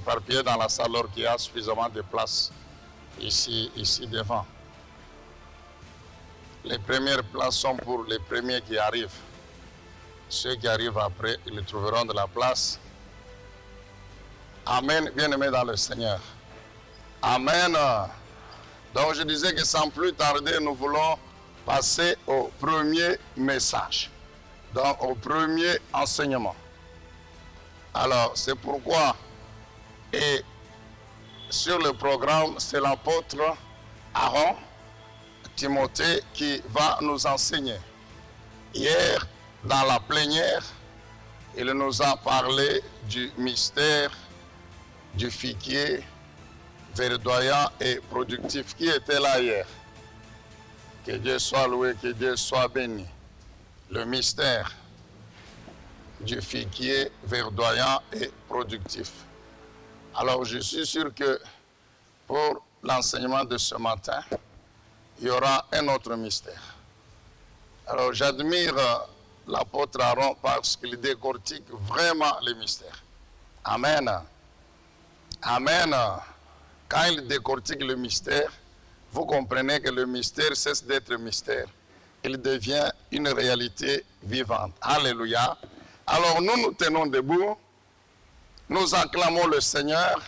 s'éparpiller dans la salle alors qu'il y a suffisamment de place ici devant. Les premières places sont pour les premiers qui arrivent. Ceux qui arrivent après, ils trouveront de la place. Amen, bien-aimés dans le Seigneur. Amen. Donc je disais que sans plus tarder, nous voulons passer au premier message. Donc au premier enseignement. Alors c'est pourquoi, et sur le programme, c'est l'apôtre Aaron, Timothée, qui va nous enseigner. Hier, dans la plénière, il nous a parlé du mystère du figuier verdoyant et productif. Qui était là hier? Que Dieu soit loué, que Dieu soit béni. Le mystère du figuier verdoyant et productif. Alors je suis sûr que pour l'enseignement de ce matin, il y aura un autre mystère. Alors j'admire l'apôtre Aaron parce qu'il décortique vraiment les mystères. Amen. Amen. Quand il décortique le mystère, vous comprenez que le mystère cesse d'être mystère. Il devient une réalité vivante. Alléluia. Alors nous nous tenons debout. Nous acclamons le Seigneur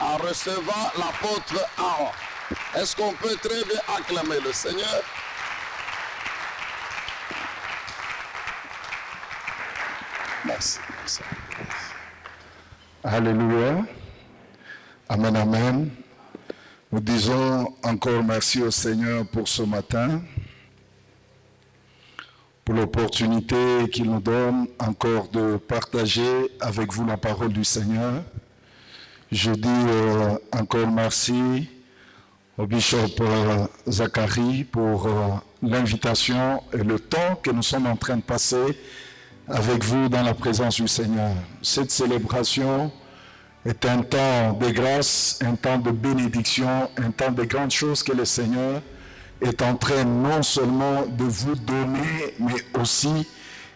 en recevant l'apôtre Aaron. Est-ce qu'on peut très bien acclamer le Seigneur? Merci. Merci. Alléluia. Amen, amen. Nous disons encore merci au Seigneur pour ce matin, pour l'opportunité qu'il nous donne encore de partager avec vous la parole du Seigneur. Je dis encore merci au bishop Zacharie pour l'invitation et le temps que nous sommes en train de passer avec vous dans la présence du Seigneur. Cette célébration est un temps de grâce, un temps de bénédiction, un temps de grandes choses que le Seigneur est en train non seulement de vous donner, mais aussi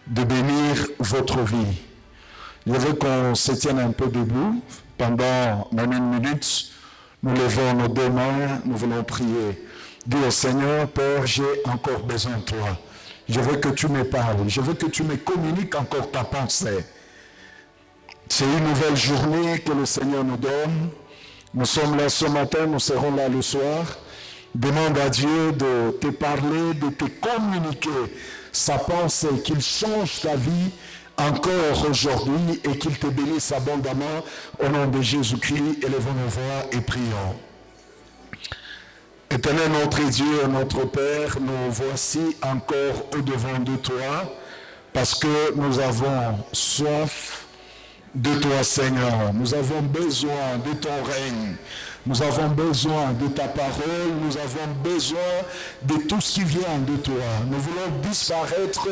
de bénir votre vie. Je veux qu'on se tienne un peu debout. Pendant même une minute, nous levons nos deux mains, nous voulons prier. Dis au Seigneur, Père, j'ai encore besoin de toi. Je veux que tu me parles, je veux que tu me communiques encore ta pensée. C'est une nouvelle journée que le Seigneur nous donne. Nous sommes là ce matin, nous serons là le soir. Demande à Dieu de te parler, de te communiquer sa pensée, qu'il change ta vie encore aujourd'hui et qu'il te bénisse abondamment. Au nom de Jésus-Christ, élevons nos voix et prions. Éternel notre Dieu et notre Père, nous voici encore au-devant de toi parce que nous avons soif de toi, Seigneur. Nous avons besoin de ton règne. Nous avons besoin de ta parole. Nous avons besoin de tout ce qui vient de toi. Nous voulons disparaître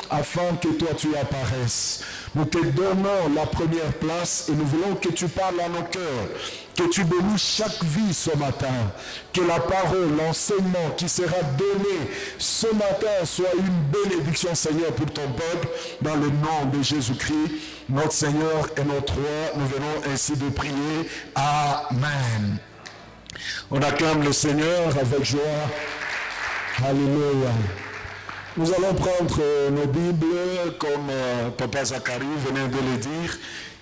afin que toi tu apparaisses. Nous te donnons la première place et nous voulons que tu parles à nos cœurs. Que tu bénisses chaque vie ce matin. Que la parole, l'enseignement qui sera donné ce matin soit une bénédiction, Seigneur, pour ton peuple. Dans le nom de Jésus-Christ, notre Seigneur et notre Roi, nous venons ainsi de prier. Amen. On acclame le Seigneur avec joie. Alléluia. Nous allons prendre nos Bibles comme Papa Zacharie venait de le dire.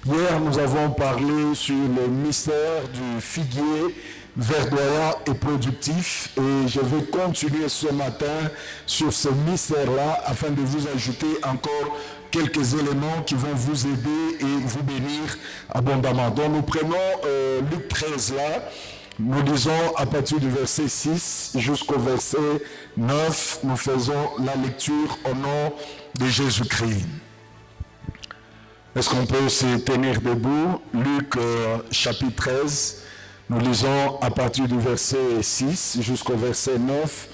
Hier, nous avons parlé sur le mystère du figuier verdoyant et productif. Et je vais continuer ce matin sur ce mystère-là afin de vous ajouter encore quelques éléments qui vont vous aider et vous bénir abondamment. Donc nous prenons Luc 13 là. Nous lisons à partir du verset 6 jusqu'au verset 9. Nous faisons la lecture au nom de Jésus-Christ. Est-ce qu'on peut se tenir debout? Luc chapitre 13. Nous lisons à partir du verset 6 jusqu'au verset 9.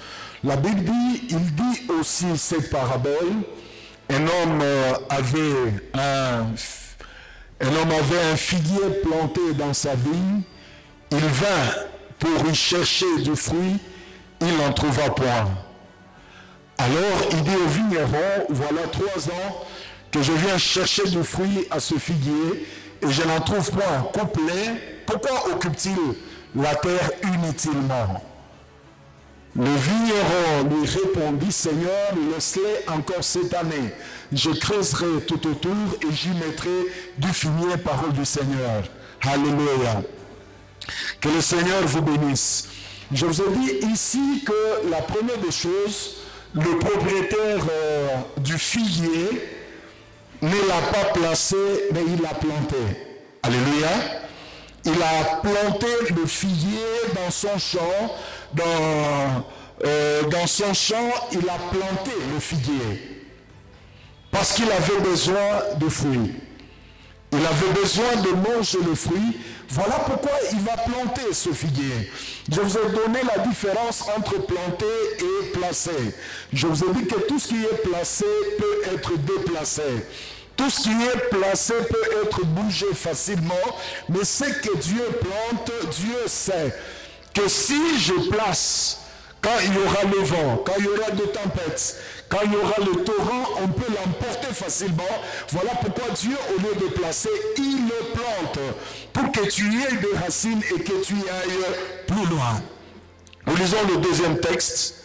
La Bible dit, il dit aussi cette parabole. Un homme avait un figuier planté dans sa vigne. Il vint pour y chercher du fruit, il n'en trouva point. Alors il dit au vigneron, voilà 3 ans que je viens chercher du fruit à ce figuier et je n'en trouve point complet, pourquoi occupe-t-il la terre inutilement? Le vigneron lui répondit, Seigneur, laisse-les encore cette année. Je creuserai tout autour et j'y mettrai du fumier, parole du Seigneur. Alléluia. Que le Seigneur vous bénisse. Je vous ai dit ici que la première des choses, le propriétaire du figuier ne l'a pas placé, mais il l'a planté. Alléluia. Il a planté le figuier dans son champ. Dans son champ, il a planté le figuier. Parce qu'il avait besoin de fruits. Il avait besoin de manger le fruit. Voilà pourquoi il va planter ce figuier. Je vous ai donné la différence entre planter et placer. Je vous ai dit que tout ce qui est placé peut être déplacé. Tout ce qui est placé peut être bougé facilement. Mais ce que Dieu plante, Dieu sait que si je place, quand il y aura le vent, quand il y aura des tempêtes, quand il y aura le torrent, on peut l'emporter facilement. Voilà pourquoi Dieu, au lieu de placer, il le plante pour que tu aies des racines et que tu ailles plus loin. Nous lisons le deuxième texte,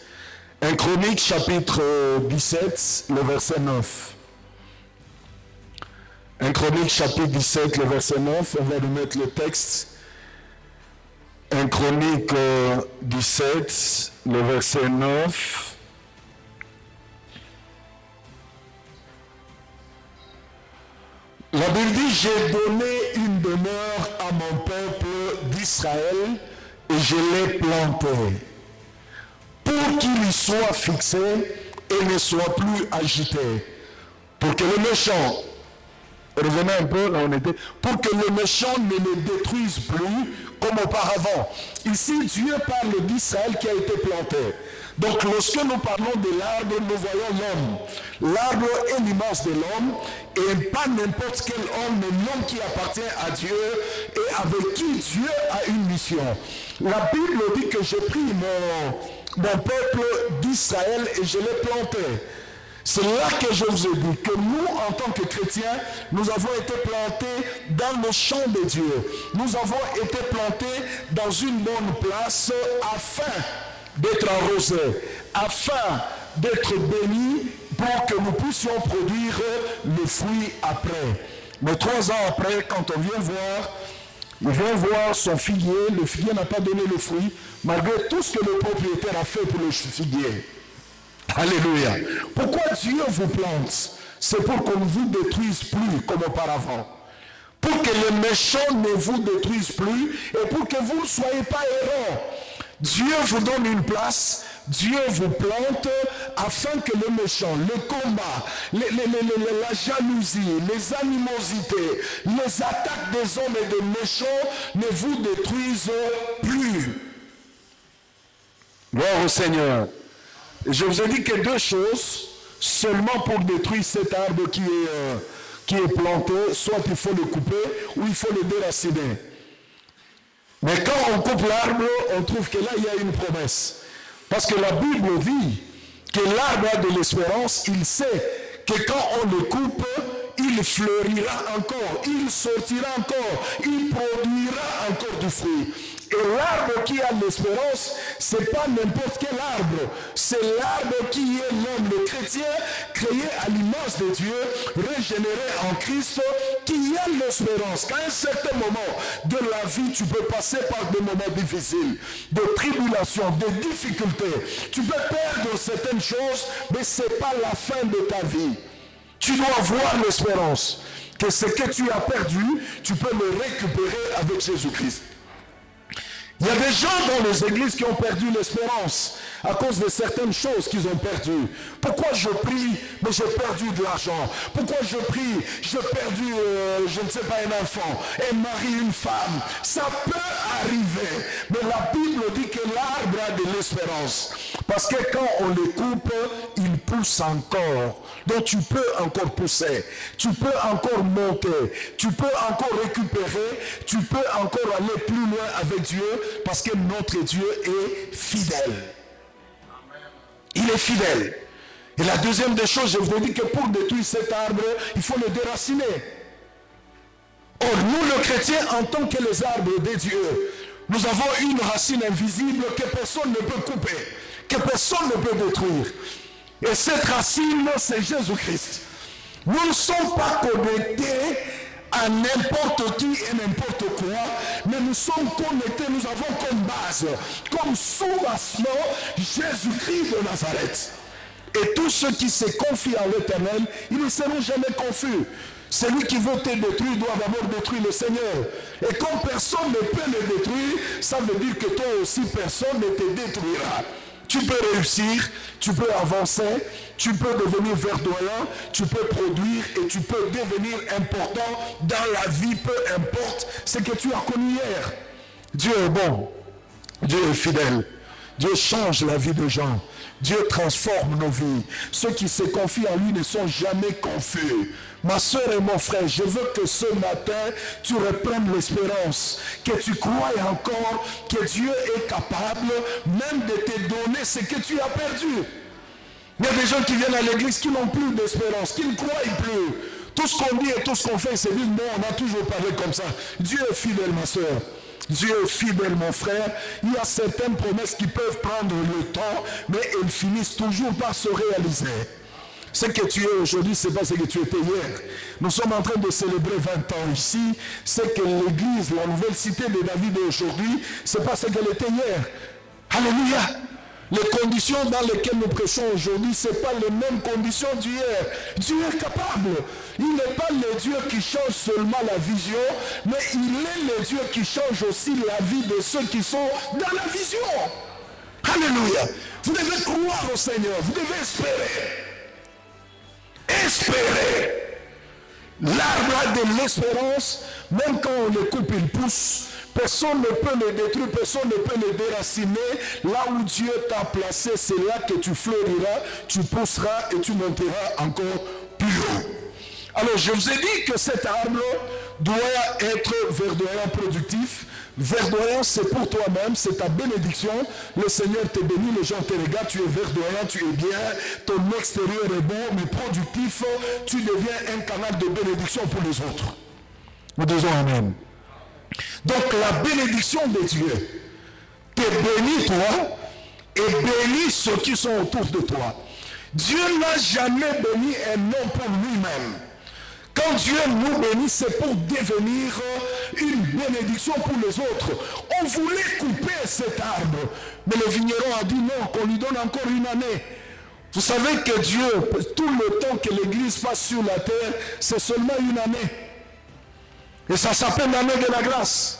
1 Chronique chapitre 17, le verset 9. 1 Chronique chapitre 17, le verset 9, on va remettre le texte. 1 Chronique 17, le verset 9. La Bible dit, j'ai donné une demeure à mon peuple d'Israël et je l'ai planté pour qu'il y soit fixé et ne soit plus agité. Pour que le méchant, revenez un peu là où on était, pour que le méchant ne le détruise plus comme auparavant. Ici, Dieu parle d'Israël qui a été planté. Donc, lorsque nous parlons de l'arbre, nous voyons l'homme. L'arbre est l'image de l'homme, et pas n'importe quel homme, mais l'homme qui appartient à Dieu et avec qui Dieu a une mission. La Bible dit que j'ai pris mon peuple d'Israël et je l'ai planté. C'est là que je vous ai dit que nous, en tant que chrétiens, nous avons été plantés dans le champ de Dieu. Nous avons été plantés dans une bonne place afin d'être arrosés, afin d'être bénis pour que nous puissions produire le fruit après. Mais 3 ans après, quand on vient voir, il vient voir son figuier, le figuier n'a pas donné le fruit, malgré tout ce que le propriétaire a fait pour le figuier. Alléluia. Pourquoi Dieu vous plante? C'est pour qu'on ne vous détruise plus comme auparavant. Pour que les méchants ne vous détruisent plus et pour que vous ne soyez pas errants. Dieu vous donne une place, Dieu vous plante afin que le méchant, le combat, la jalousie, les animosités, les attaques des hommes et des méchants ne vous détruisent plus. Gloire au Seigneur. Je vous ai dit que 2 choses, seulement pour détruire cet arbre qui est planté, soit il faut le couper ou il faut le déraciner. Mais quand on coupe l'arbre, on trouve que là, il y a une promesse. Parce que la Bible dit que l'arbre a de l'espérance, il sait que quand on le coupe, il fleurira encore, il sortira encore, il produira encore du fruit. Et l'arbre qui a l'espérance, ce n'est pas n'importe quel arbre. C'est l'arbre qui est l'homme, le chrétien, créé à l'image de Dieu, régénéré en Christ, qui a l'espérance. Qu'à un certain moment de la vie, tu peux passer par des moments difficiles, de tribulations, de difficultés. Tu peux perdre certaines choses, mais ce n'est pas la fin de ta vie. Tu dois avoir l'espérance que ce que tu as perdu, tu peux le récupérer avec Jésus-Christ. Il y a des gens dans les églises qui ont perdu l'espérance à cause de certaines choses qu'ils ont perdues. Pourquoi je prie, mais j'ai perdu de l'argent? Pourquoi je prie, j'ai perdu, je ne sais pas, un enfant, un mari, une femme? Ça peut arriver, mais la Bible dit que l'arbre a de l'espérance. Parce que quand on le coupe, il pousse encore. Donc tu peux encore pousser, tu peux encore monter, tu peux encore récupérer, tu peux encore aller plus loin avec Dieu, parce que notre Dieu est fidèle. Il est fidèle. Et la deuxième des choses, je vous ai dit que pour détruire cet arbre, il faut le déraciner. Or, nous, les chrétiens, en tant que les arbres de Dieu, nous avons une racine invisible que personne ne peut couper, que personne ne peut détruire. Et cette racine, c'est Jésus-Christ. Nous ne sommes pas connectés à n'importe qui et n'importe quoi, mais nous sommes connectés, nous avons comme base, comme sous-bassement, Jésus-Christ de Nazareth. Et tous ceux qui se confient en l'Éternel, ils ne seront jamais confus. Celui qui veut te détruire doit d'abord détruire le Seigneur. Et comme personne ne peut le détruire, ça veut dire que toi aussi, personne ne te détruira. Tu peux réussir, tu peux avancer, tu peux devenir verdoyant, tu peux produire et tu peux devenir important dans la vie, peu importe ce que tu as connu hier. Dieu est bon, Dieu est fidèle, Dieu change la vie des gens, Dieu transforme nos vies. Ceux qui se confient en lui ne sont jamais confus. Ma soeur et mon frère, je veux que ce matin, tu reprennes l'espérance, que tu croies encore que Dieu est capable même de te donner ce que tu as perdu. Il y a des gens qui viennent à l'église qui n'ont plus d'espérance, qui ne croient plus. Tout ce qu'on dit et tout ce qu'on fait, c'est dire, non, on a toujours parlé comme ça. Dieu est fidèle, ma soeur. Dieu est fidèle, mon frère. Il y a certaines promesses qui peuvent prendre le temps, mais elles finissent toujours par se réaliser. Ce que tu es aujourd'hui, ce n'est pas ce que tu étais hier. Nous sommes en train de célébrer 20 ans ici. Ce que l'église, la nouvelle cité de David aujourd'hui, ce n'est pas ce qu'elle était hier. Alléluia. Les conditions dans lesquelles nous prêchons aujourd'hui, ce n'est pas les mêmes conditions d'hier. Dieu est capable. Il n'est pas le Dieu qui change seulement la vision, mais il est le Dieu qui change aussi la vie de ceux qui sont dans la vision. Alléluia. Vous devez croire au Seigneur. Vous devez espérer. Espérer. L'arbre de l'espérance, même quand on le coupe, il pousse. Personne ne peut le détruire, personne ne peut le déraciner. Là où Dieu t'a placé, c'est là que tu fleuriras, tu pousseras et tu monteras encore plus haut. Alors je vous ai dit que cet arbre doit être verdoyant, productif. Verdoyant, c'est pour toi-même, c'est ta bénédiction. Le Seigneur te bénit, les gens te regardent, tu es verdoyant, tu es bien, ton extérieur est bon, mais productif, tu deviens un canal de bénédiction pour les autres. Nous disons Amen. Donc la bénédiction de Dieu te bénit toi et bénit ceux qui sont autour de toi. Dieu n'a jamais béni un homme pour lui-même. Quand Dieu nous bénit, c'est pour devenir une bénédiction pour les autres. On voulait couper cet arbre, mais le vigneron a dit non, qu'on lui donne encore une année. Vous savez que Dieu, tout le temps que l'Église passe sur la terre, c'est seulement une année. Et ça s'appelle l'année de la grâce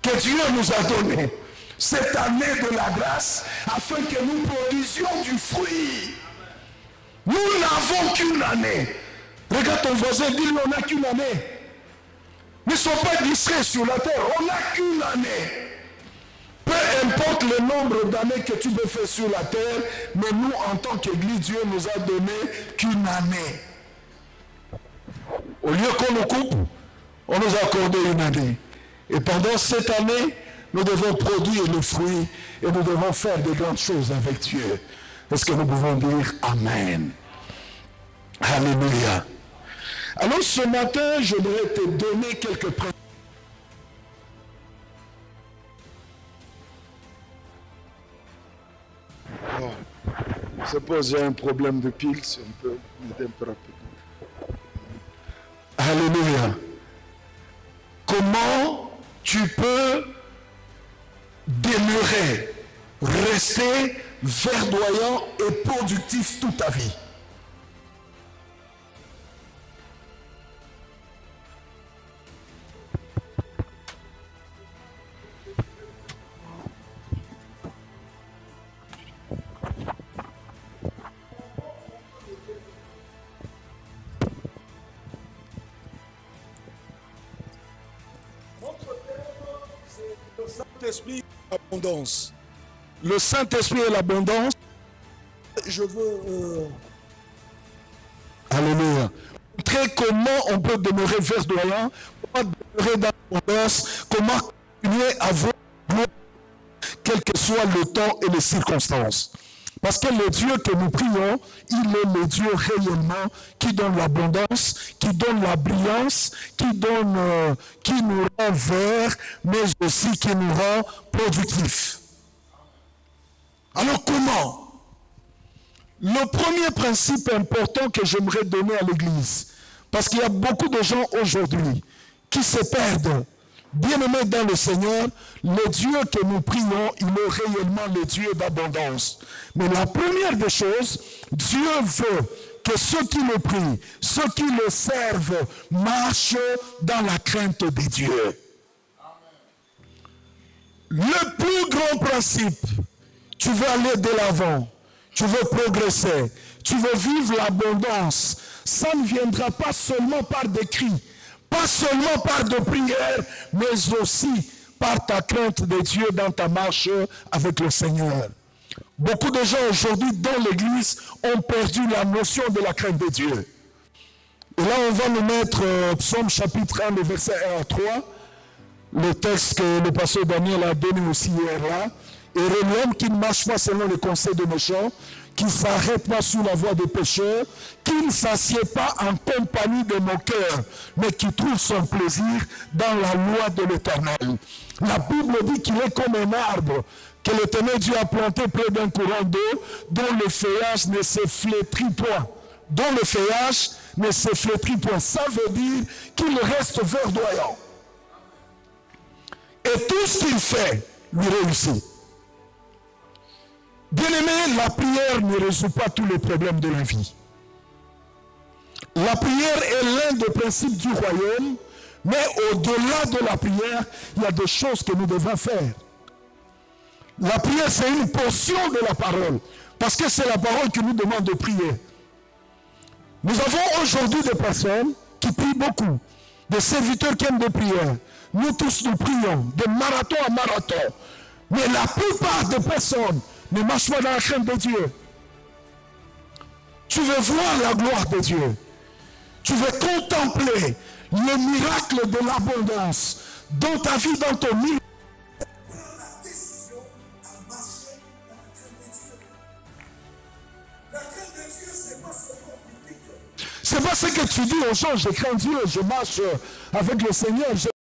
que Dieu nous a donnée. Cette année de la grâce, afin que nous produisions du fruit. Nous n'avons qu'une année. Regarde ton voisin, dis-lui, on n'a qu'une année. Ne sois pas distrait sur la terre, on n'a qu'une année. Peu importe le nombre d'années que tu peux faire sur la terre, mais nous, en tant qu'Église, Dieu nous a donné qu'une année. Au lieu qu'on nous coupe, on nous a accordé une année. Et pendant cette année, nous devons produire le fruit et nous devons faire de grandes choses avec Dieu. Est-ce que nous pouvons dire Amen? Alléluia. Alors ce matin, je voudrais te donner quelques principes. Oh, je suppose qu'il y a un problème de pile, si on peut m'aider un peu rapidement. Alléluia. Comment tu peux demeurer, rester verdoyant et productif toute ta vie? Saint-Esprit et l'abondance. Le Saint-Esprit et l'abondance. Je veux Alléluia. Montrer comment on peut demeurer verdoyant, comment demeurer dans l'abondance, comment continuer à voir quel que soit le temps et les circonstances. Parce que le Dieu que nous prions, il est le Dieu réellement qui donne l'abondance, qui donne la brillance, qui nous rend verts, mais aussi qui nous rend productifs. Alors comment? Le premier principe important que j'aimerais donner à l'Église, parce qu'il y a beaucoup de gens aujourd'hui qui se perdent. Bien-aimés dans le Seigneur, le Dieu que nous prions, il est réellement le Dieu d'abondance. Mais la première des choses, Dieu veut que ceux qui le prient, ceux qui le servent, marchent dans la crainte de Dieu. Le plus grand principe, tu veux aller de l'avant, tu veux progresser, tu veux vivre l'abondance, ça ne viendra pas seulement par des cris, pas seulement par de prières, mais aussi par ta crainte de Dieu dans ta marche avec le Seigneur. Beaucoup de gens aujourd'hui dans l'Église ont perdu la notion de la crainte de Dieu. Et là, on va nous mettre Psaume chapitre 1, le verset 1 à 3, le texte que le pasteur Daniel a donné aussi hier là. Et l'homme qui ne marche pas selon les conseils des méchants, qui ne s'arrête pas sous la voie des pécheurs, qui ne s'assied pas en compagnie de moqueurs, mais qui trouve son plaisir dans la loi de l'Éternel. La Bible dit qu'il est comme un arbre que l'Éternel Dieu a planté près d'un courant d'eau, dont le feuillage ne se flétrit point. Dont le feuillage ne se flétrit point. Ça veut dire qu'il reste verdoyant. Et tout ce qu'il fait lui réussit. Bien-aimé, la prière ne résout pas tous les problèmes de la vie. La prière est l'un des principes du royaume, mais au-delà de la prière, il y a des choses que nous devons faire. La prière, c'est une portion de la parole, parce que c'est la parole qui nous demande de prier. Nous avons aujourd'hui des personnes qui prient beaucoup, des serviteurs qui aiment de prière. Nous tous, nous prions, de marathon à marathon. Mais la plupart des personnes ne marchent pas dans la crainte de Dieu. Tu veux voir la gloire de Dieu. Tu veux contempler le miracle de l'abondance dans ta vie, dans ton milieu. Prends la décision à marcher dans la crainte de Dieu. La crainte de Dieu, c'est pas seulement public. C'est pas ce que tu dis aux gens, je crains Dieu, je marche avec le Seigneur.